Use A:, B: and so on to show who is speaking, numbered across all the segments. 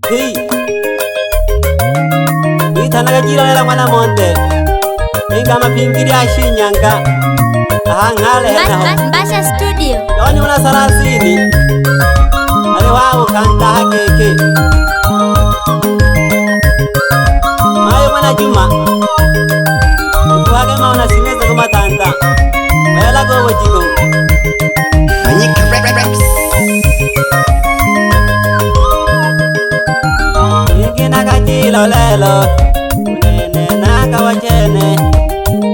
A: Hey, itanaga jira mwana monde. Inga mapingiri ashinyanga. Ahangale hena.
B: Mbasha studio.
A: Yoni mwana sarasini. Ale wao kanda hakeke. Mayo mwana Juma. Tuage maona simeza kuma tanda. Wala go wajiko.
C: Manyika Rex.
A: Jilo lelo, unene naga wachene.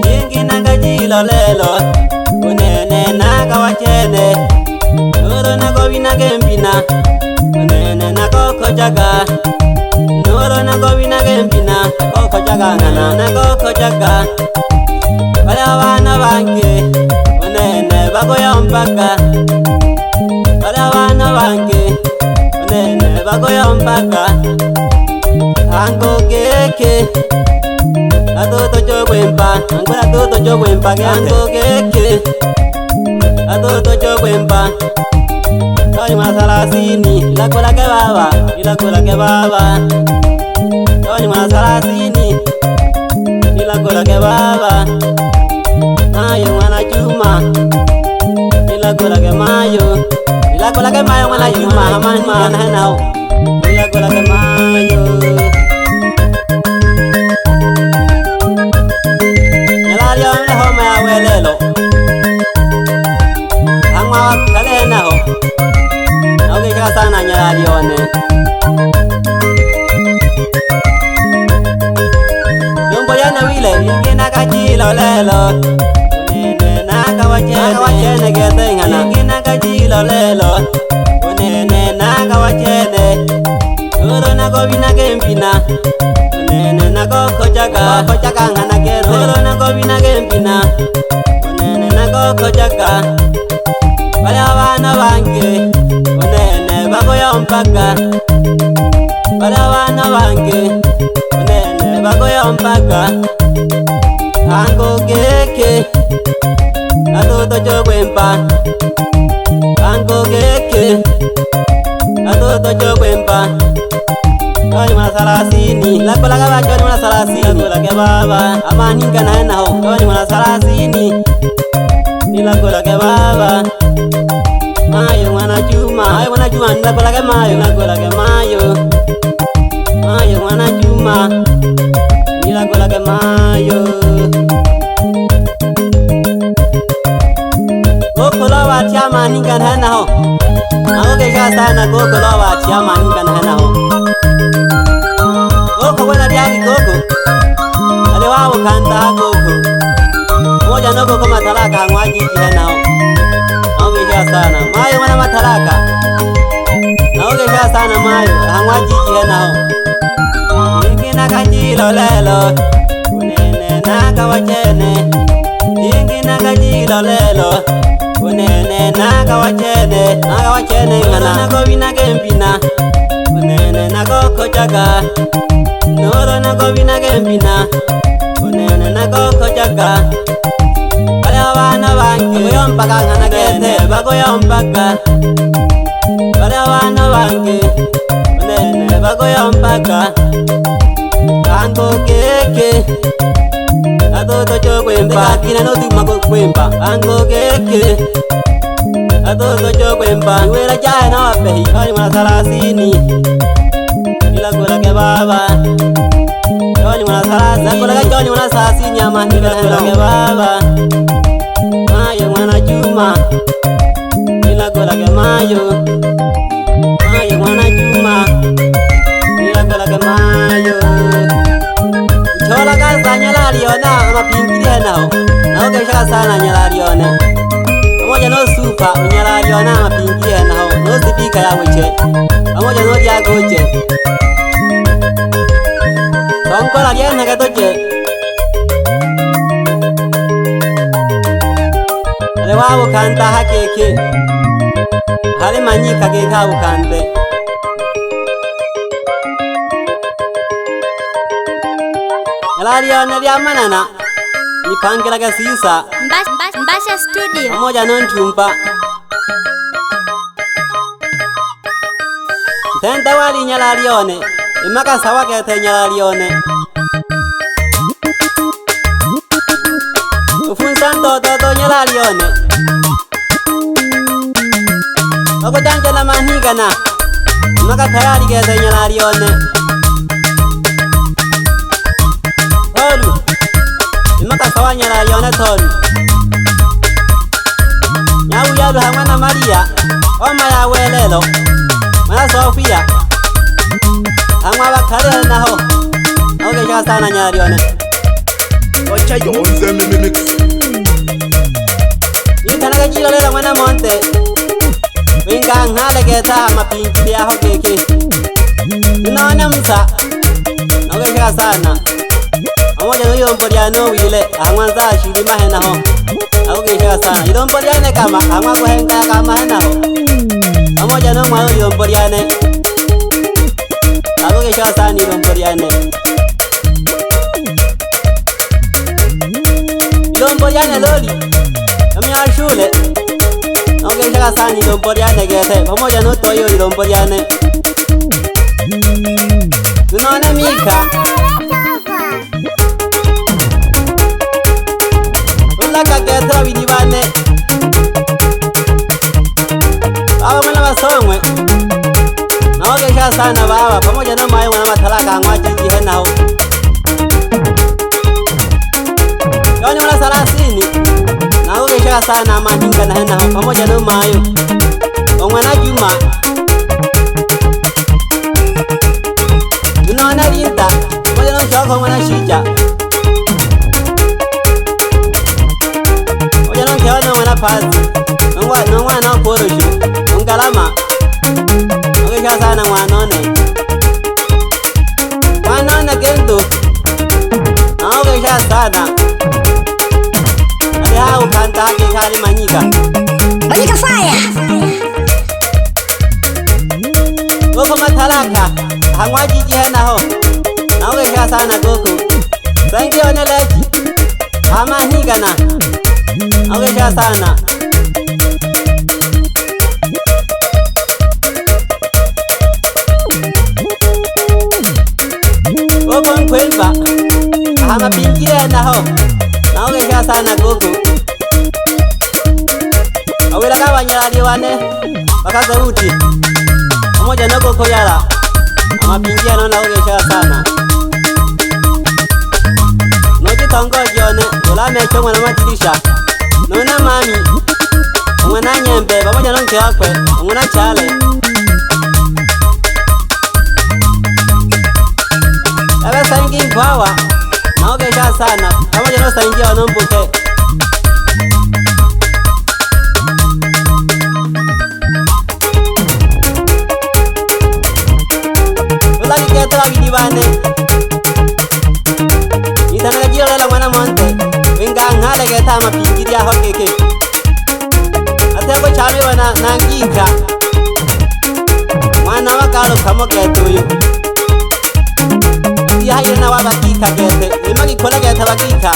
A: Jingi naga jilo lelo, unene naga wachene. Nuru nago vina gembina, unene nago kojaga. Nuru nago vina gembina, nago kojaga ngana nago kojaga. Wale wana bange, unene bago yombaka. Wale wana bange, unene bago yombaka. Ango keke atoto chogwempa angora toto chogwempa ke ango keke atoto chogwempa Tony masalasini la kola ke baba Tony masalasini la kola ke baba Mayo mwana Juma la kola ke mayo mwana Juma amani mana hanao la kola ke mayo Lelo Angwa kale na ho Oge ka sana nyali one Yombo yana wile ingina ka jilo lelo Unene naka wachene gete ngana ingina ka jilo lelo Unene naka wachene Yoro nako vina gempina Unene nako kojaga ngana gete Yoro nako vina gempina Unene nako kojaga Wale wana bange Unene bako yompaka Wale wana bange Unene bako yompaka Ango keke Atoto chogwempa Ango keke Atoto chogwempa Tony masalasini la kola ke baba Tony masalasini la kola ke baba amani kana hena ho Tony masalasini ni la kola ke baba Mayo mwana Juma la kola ke mayo Mayo mwana Juma ni la kola ke mayo Kokolo wa chama ni kana hena ho Aoge ka sana kokolo wa chama ni kana hena ho Koko wena diagi koko Ale wao kanta koko Moja noko koma talaka hangwaji jihena ho Naogesha sana Mayo wana matalaka Naogesha sana mayo hangwaji jihena ho Jingi naka jilo lelo Unene naka wachene Jingi naka jilo lelo Unene naka wachene ngana nako vina gempina Unene nako kojaga Noro nako vina gempina Unene nako kojaga Wale wana bange Bako yompaka ngana gete Bako yompaka Wale wana bange Unene bako yompaka Ango keke Atoto chogwempa Kina no tuma kwempa Ango keke Atoto chogwempa Iwela jahe na wapehi Tony masalasini Ila kola ke baba Tony masalasini La kola ke Tony masalasini amani Ila kola ke baba Mayo mwana Juma Ila kola ke mayo mwana Juma Ila kola ke mayo Chola kaza nyalari ona Amapingiri henao Naogesha sana nyalari one Amoja no supa unyalari ona Amapingiri henao No sipika ya weche Amoja no diago uche Sonkola liena katoche Ale wao kanta hakeke Hale manyika keka ukante Nyalari one vya manana Nipangela kasisa
B: Mbasha studio.
A: Amoja no ntumpa Tenda wali nyalalione imaka sawa kete nyalalione ufunsa ndoto nyalalione Ogo danja na mahigana imaka tayari kete nyalalione Tolu imaka sawa nyalalione tolu Nyawu yalu hamwana Maria Oma ya welelo Mana Sofia Hamwa bakale naho Oge sha sana nyalalione
C: Ocha yonze mix.
A: Yitanaga jiro lela mwana monte Winga ngale keta mapinchi ya hokeke Ninaona msa Oge sha sana Amoja no yomboriano wile Angwanza shirima hena ho Oge sha sana Yomboriane kama Angwa kuhenga kama hena ho Amoja no mwao yomboriane Oge sha sana yomboriane Yomboriane loli Kamia shule Oge sha sana yomboriane gete Pamoja no toyo yomboriane Ninaona Mika Ulaka gete wabidi bane Baba mwana basongwe Oge sha sana baba Pamoja no mayo mwana matalaka angwa jiji hena ho Yoni mwana salasini Na oge sha sana mahinga na hena ho Pamoja no mayo Omwana Juma Ninaona Linda Pamoja no shoko mwana Shija Pamoja no kewana mwana Pazi Nongwa na korosho Ngalama Oge sha sana mwanone Mwanone gendo Na oge sha sana Ali hau kanta hake kari manyika
C: Manyika fire.
A: Goko matalaka Hangwa jiji hena ho Na oge sha sana goko Sengi oneleji Hama higana Oge sha sana Goko nkwemba Hama pingire hena ho Na oge sha sana goko Awela kawa nyalali wane Bakaza uti Pamoja no goko yala Ama pingia no na oge sha sana Noji tongo jione Ula mecho mwana matirisha Nuna mami Mwana nyembe Pamoja no nke wakwe Mwana chale Ewe saingi mpawa Na oge sha sana Pamoja no saingi wanombuke Ula kikete wabidi bane Itanaga jiro lela mwana monte Winga ngale keta mapingiri ya hokeke Ateko chame wana nangika Mwana wakalo kamo kete uyu Ati haire na wabakika kete Imagi kola kete wakika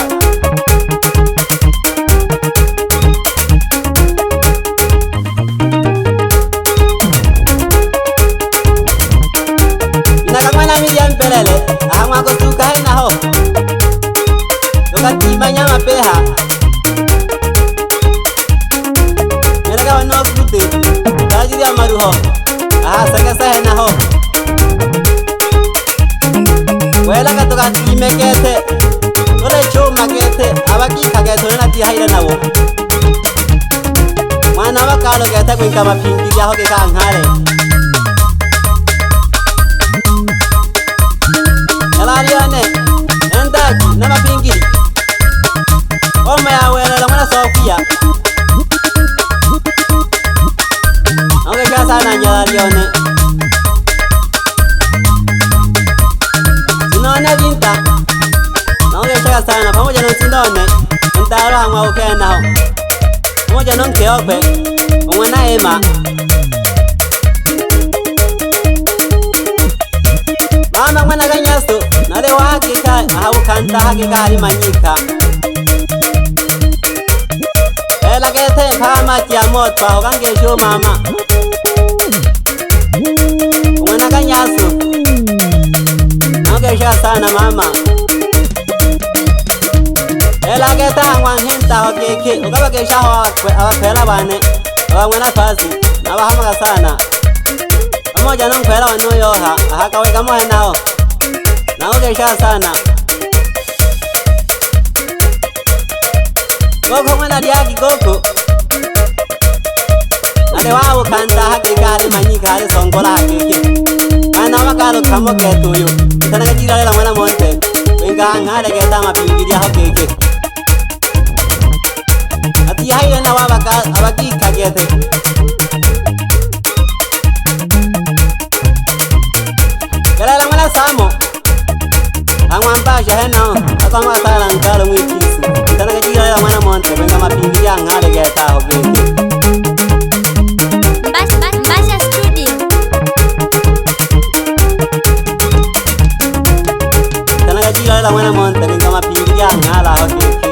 A: Inaga mwana Miriam Pelele Ahama kutuka hena ho Tukati nyama peha Neraga wano kute Tajiri ya maruho Aha sega sahena ho Wela katukati imekete Tole choma kete Abakika kete Nena tihaira na wo Mwana wakalo kete Kwenka mapingiri ya hoke kaangare Nyalalione Endaji na mapingiri Oma ya welela mwana Sofia Oge sha sana nyalalione Sinone Linda Na oge sha sana Pamoja no sindone Ntaro hangwa ukena ho Pamoja no nke okwe Mwana Emma Mama mwana ganyasto Nale wakika Hau kanta hakika harimanyika Ela kete kama kia moto Hokange sho mama Mwana kanyasu Nogesha sana mama Ela geta ngwan hinta okeke Ukaba kesha awakwela bane Awangwena fasi Nawahamaga sana Pamoja nunkwela wanuyoha Ahakaweka mohe nao Nogesha sana Goko mwena diagi goko Nale wawo kanta hakika hali manyika hali songola hakiki Kana wakalo kamo ketuyo Itanaga jira lela mwana monte Wenga hangale geta mapingiria hakiki Ati haile na wabakika gete Lela mwana samo Angwambasha henao Akama tala nkalo mwichisu Itanaga jira lela mwana monte Wenga mapingiria hangale geta hakiki
B: Mbasha Studio.
A: Tanaga jira lela mwana monte Wenga mapingiria hangala hakiki